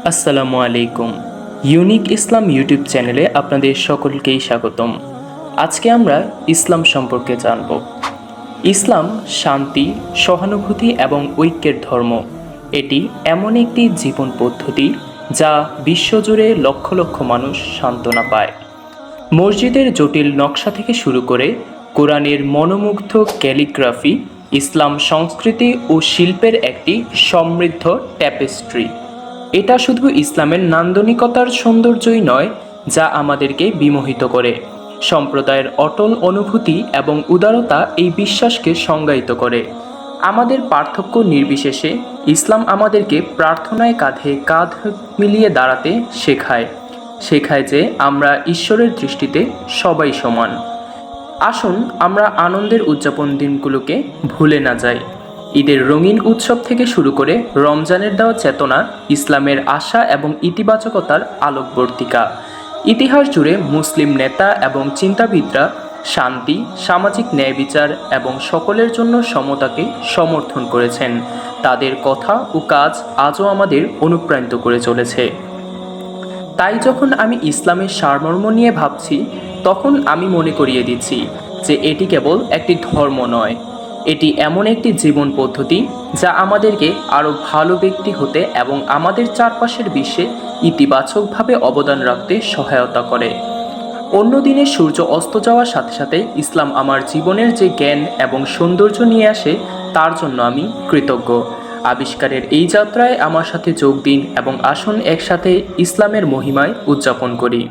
আসসালামু আলাইকুম। ইউনিক ইসলাম ইউটিউব চ্যানেলে আপনাদের সকলকেই স্বাগতম। আজকে আমরা ইসলাম সম্পর্কে জানব। ইসলাম শান্তি, সহানুভূতি এবং ঐক্যের ধর্ম। এটি এমন একটি জীবন পদ্ধতি যা বিশ্বজুড়ে লক্ষ লক্ষ মানুষ সান্ত্বনা পায়। মসজিদের জটিল নকশা থেকে শুরু করে কোরআনের মনোমুগ্ধ ক্যালিগ্রাফি ইসলাম সংস্কৃতি ও শিল্পের একটি সমৃদ্ধ ট্যাপেস্ট্রি। এটা শুধু ইসলামের নান্দনিকতার সৌন্দর্যই নয়, যা আমাদেরকে বিমোহিত করে। সম্প্রদায়ের অটল অনুভূতি এবং উদারতা এই বিশ্বাসকে সংজ্ঞায়িত করে। আমাদের পার্থক্য নির্বিশেষে ইসলাম আমাদেরকে প্রার্থনায় কাঁধে কাঁধ মিলিয়ে দাঁড়াতে শেখায় যে আমরা ঈশ্বরের দৃষ্টিতে সবাই সমান। আসুন আমরা আনন্দের উদযাপন দিনগুলোকে ভুলে না যাই। ঈদের রঙিন উৎসব থেকে শুরু করে রমজানের দেওয়া চেতনা ইসলামের আশা এবং ইতিবাচকতার আলোকবর্তিকা। ইতিহাস জুড়ে মুসলিম নেতা এবং চিন্তাবিদরা শান্তি, সামাজিক ন্যায় বিচার এবং সকলের জন্য সমতাকে সমর্থন করেছেন। তাদের কথা ও কাজ আজও আমাদের অনুপ্রাণিত করে চলেছে। তাই যখন আমি ইসলামের সারমর্ম নিয়ে ভাবছি, তখন আমি মনে করিয়ে দিচ্ছি যে এটি কেবল একটি ধর্ম নয়, এটি এমন একটি জীবন পদ্ধতি যা আমাদেরকে আরও ভালো ব্যক্তি হতে এবং আমাদের চারপাশের বিশ্বে ইতিবাচকভাবে অবদান রাখতে সহায়তা করে। অন্য দিনে সূর্য অস্ত যাওয়ার সাথে সাথে ইসলাম আমার জীবনের যে জ্ঞান এবং সৌন্দর্য নিয়ে আসে, তার জন্য আমি কৃতজ্ঞ। আবিষ্কারের এই যাত্রায় আমার সাথে যোগ দিন এবং আসুন একসাথে ইসলামের মহিমায় উদযাপন করি।